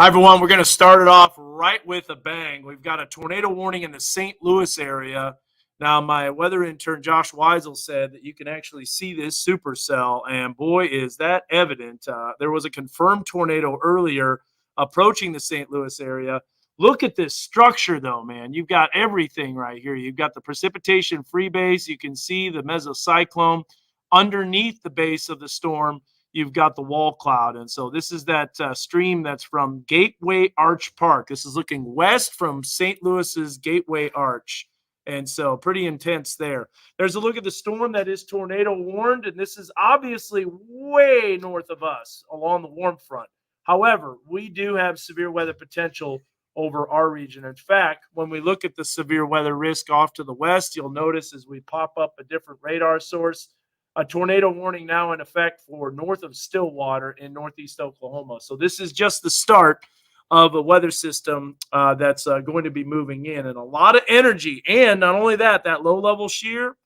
Hi, everyone. We're going to start it off right with a bang. We've got a tornado warning in the St. Louis area. Now, my weather intern, Josh Weisel, said that you can actually see this supercell, and boy, is that evident. There was a confirmed tornado earlier approaching the St. Louis area. Look at this structure, though, man. You've got everything right here. You've got the precipitation free base. You can see the mesocyclone underneath the base of the storm. You've got the wall cloud. And so this is that stream that's from Gateway Arch Park. This is looking west from St. Louis's Gateway Arch. And so pretty intense there. There's a look at the storm that is tornado warned. And this is obviously way north of us along the warm front. However, we do have severe weather potential over our region. In fact, when we look at the severe weather risk off to the west, you'll notice as we pop up a different radar source, a tornado warning now in effect for north of Stillwater in northeast Oklahoma. So this is just the start of a weather system that's going to be moving in, and a lot of energy. And not only that, that low-level shear,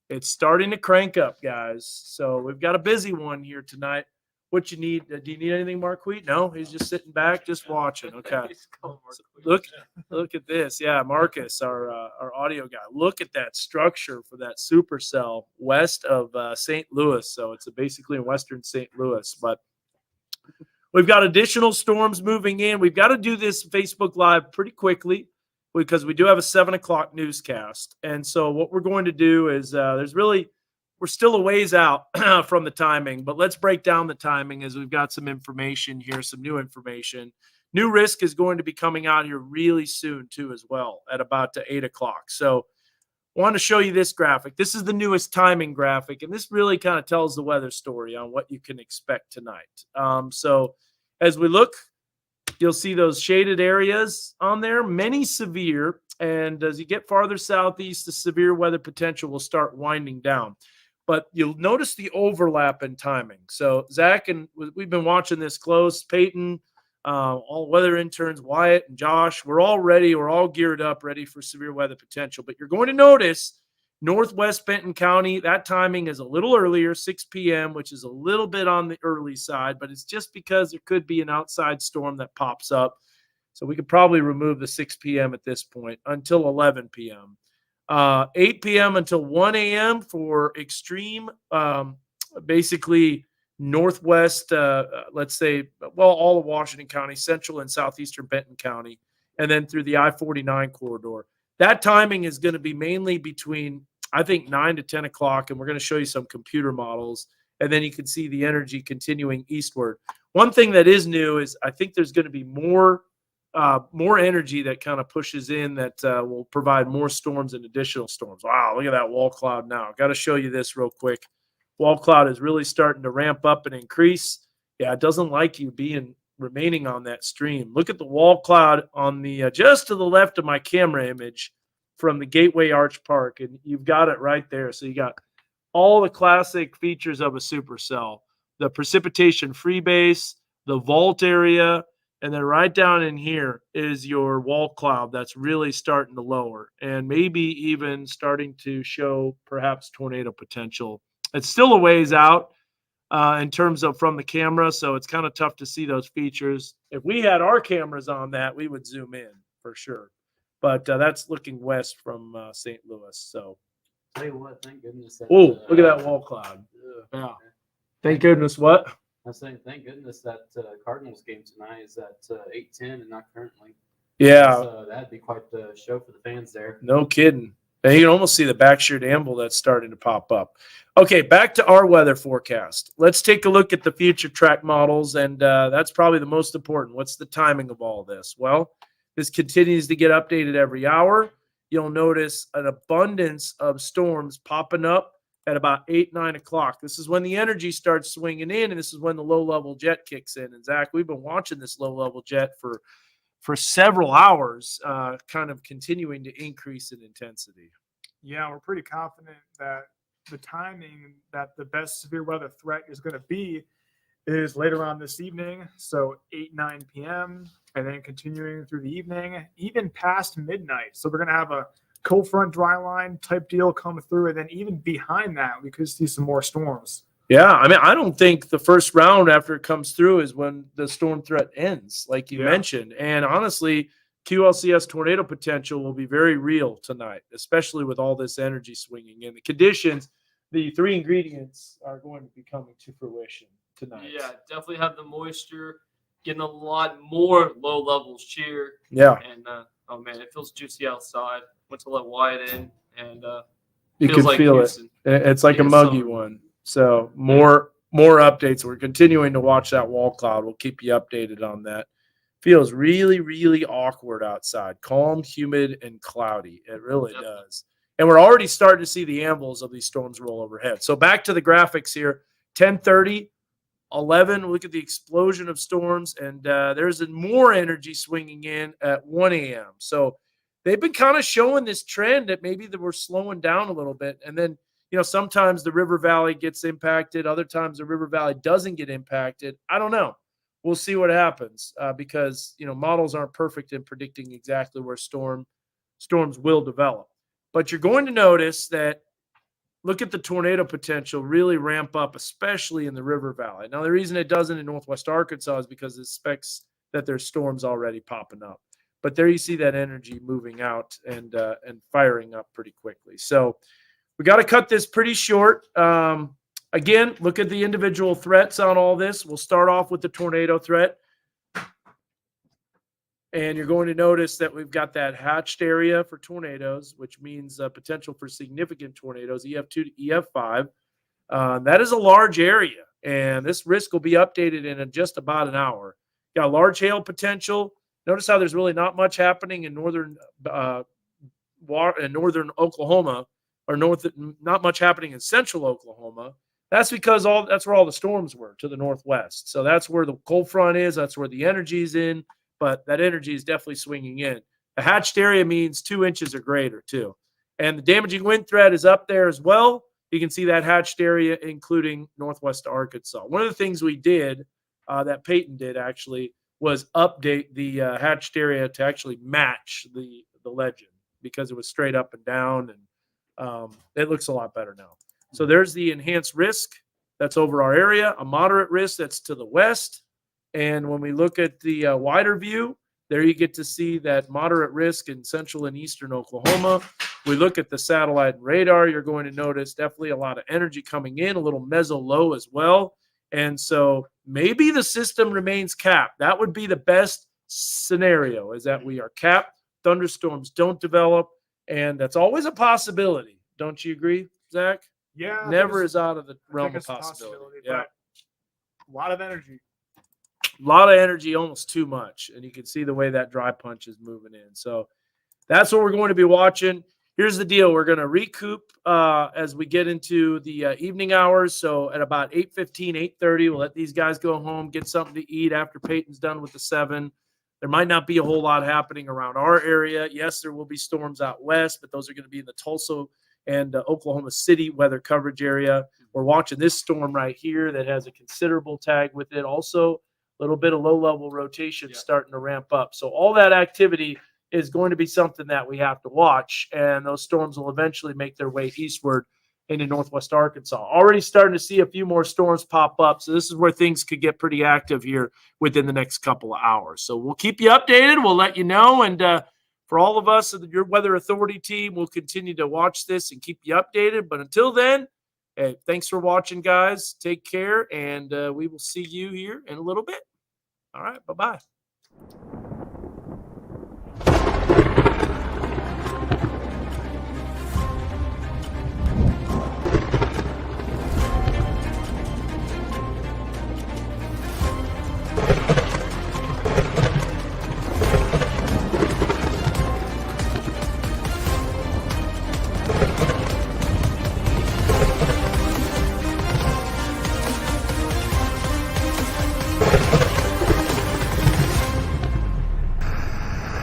it's starting to crank up, guys. So we've got a busy one here tonight. What you need? Do you need anything, Marquis? No, he's just sitting back, just watching. Okay. So look at this. Yeah, Marcus, our audio guy. Look at that structure for that supercell west of St. Louis. So it's basically in western St. Louis. But we've got additional storms moving in. We've got to do this Facebook Live pretty quickly because we do have a 7 o'clock newscast. And so what we're going to do is we're still a ways out from the timing, but let's break down the timing as we've got some information here, some new information. New risk is going to be coming out here really soon too as well at about 8 o'clock. So I want to show you this graphic. This is the newest timing graphic, and this really kind of tells the weather story on what you can expect tonight. So as we look, you'll see those shaded areas on there, many severe, and as you get farther southeast, the severe weather potential will start winding down. But you'll notice the overlap in timing. So Zach, and we've been watching this close, Peyton, all weather interns, Wyatt and Josh, we're all ready. We're all geared up, ready for severe weather potential. But you're going to notice northwest Benton County, that timing is a little earlier, 6 p.m., which is a little bit on the early side, but it's just because there could be an outside storm that pops up. So we could probably remove the 6 p.m. at this point until 11 p.m. 8 p.m. until 1 a.m. for extreme, basically northwest, let's say, well, all of Washington County, central and southeastern Benton County, and then through the I-49 corridor. That timing is going to be mainly between, I think, 9 to 10 o'clock, and we're going to show you some computer models, and then you can see the energy continuing eastward. One thing that is new is I think there's going to be more energy that kind of pushes in that will provide more storms and additional storms. Wow, look at that wall cloud now. Got to show you this real quick. Wall cloud is really starting to ramp up and increase. Yeah, it doesn't like you remaining on that stream. Look at the wall cloud on the just to the left of my camera image from the Gateway Arch Park, and you've got it right there. So you got all the classic features of a supercell: the precipitation free base, the vault area, and then right down in here is your wall cloud that's really starting to lower and maybe even starting to show perhaps tornado potential. It's still a ways out in terms of from the camera, so it's kind of tough to see those features. If we had our cameras on that, we would zoom in for sure. But that's looking west from St. Louis. So, tell you what, thank goodness. Oh, look at that wall cloud. Yeah. Thank goodness what? I was saying, thank goodness that Cardinals game tonight is at 8:10 and not currently. Yeah. That'd be quite the show for the fans there. No kidding. And you can almost see the backsheared anvil that's starting to pop up. Okay, back to our weather forecast. Let's take a look at the future track models, and that's probably the most important. What's the timing of all this? Well, this continues to get updated every hour. You'll notice an abundance of storms popping up at about 8, 9 o'clock. This is when the energy starts swinging in, and this is when the low-level jet kicks in. And, Zach, we've been watching this low-level jet for several hours, kind of continuing to increase in intensity. Yeah, we're pretty confident that the timing that the best severe weather threat is going to be is later on this evening. So 8, 9 p.m. and then continuing through the evening, even past midnight. So we're going to have a cold front dry line type deal come through. And then even behind that, we could see some more storms. Yeah, I mean, I don't think the first round after it comes through is when the storm threat ends, like you Yeah. mentioned. And honestly, QLCS tornado potential will be very real tonight, especially with all this energy swinging in the conditions. The three ingredients are going to be coming to fruition tonight. Yeah, definitely have the moisture, getting a lot more low levels cheer, Yeah, and oh man, it feels juicy outside. Went to let Wyatt in, and you feels can like feel Houston. It's like a Yeah, muggy summer. one. So more updates. We're continuing to watch that wall cloud. We'll keep you updated on that. Feels really, really awkward outside. Calm, humid, and cloudy. It really Yep. does. And we're already starting to see the anvils of these storms roll overhead. So back to the graphics here. 10:30, 11. Look at the explosion of storms, and there's more energy swinging in at 1 a.m. So they've been kind of showing this trend that maybe that we're slowing down a little bit. And then, sometimes the river valley gets impacted. Other times the river valley doesn't get impacted. I don't know. We'll see what happens because, models aren't perfect in predicting exactly where storms will develop. But you're going to notice that look at the tornado potential really ramp up, especially in the river valley. Now, the reason it doesn't in Northwest Arkansas is because it expects that there's storms already popping up. But there you see that energy moving out and firing up pretty quickly. So we got to cut this pretty short. Again, look at the individual threats on all this. We'll start off with the tornado threat. And you're going to notice that we've got that hatched area for tornadoes, which means potential for significant tornadoes, EF2 to EF5. That is a large area, and this risk will be updated in just about an hour. Got a large hail potential. Notice how there's really not much happening in northern Oklahoma, or not much happening in central Oklahoma. That's because that's where all the storms were to the northwest. So that's where the cold front is. That's where the energy is in. But that energy is definitely swinging in. A hatched area means 2 inches or greater, too. And the damaging wind threat is up there as well. You can see that hatched area, including Northwest Arkansas. One of the things we did, that Peyton did actually, was update the hatched area to actually match the legend because it was straight up and down, and it looks a lot better now. So there's the enhanced risk that's over our area, a moderate risk that's to the west. And when we look at the wider view, there you get to see that moderate risk in central and eastern Oklahoma. We look at the satellite and radar, you're going to notice definitely a lot of energy coming in, a little meso low as well. And so maybe the system remains capped. That would be the best scenario, is that we are capped, thunderstorms don't develop, and that's always a possibility. Don't you agree, Zach? Yeah. Never is out of the I realm think of it's a possibility. Yeah. but a lot of energy. A lot of energy, almost too much. And you can see the way that dry punch is moving in. So that's what we're going to be watching. Here's the deal. We're going to recoup as we get into the evening hours. So at about 8:15, 8:30, we'll let these guys go home, get something to eat after Peyton's done with the 7. There might not be a whole lot happening around our area. Yes, there will be storms out west, but those are going to be in the Tulsa and Oklahoma City weather coverage area. We're watching this storm right here that has a considerable tag with it. Also, little bit of low-level rotation starting to ramp up. So all that activity is going to be something that we have to watch, and those storms will eventually make their way eastward into Northwest Arkansas. Already starting to see a few more storms pop up, so this is where things could get pretty active here within the next couple of hours. So we'll keep you updated. We'll let you know, and for all of us, your Weather Authority team, we'll continue to watch this and keep you updated. But until then, hey, thanks for watching, guys. Take care, and we will see you here in a little bit. All right, bye-bye.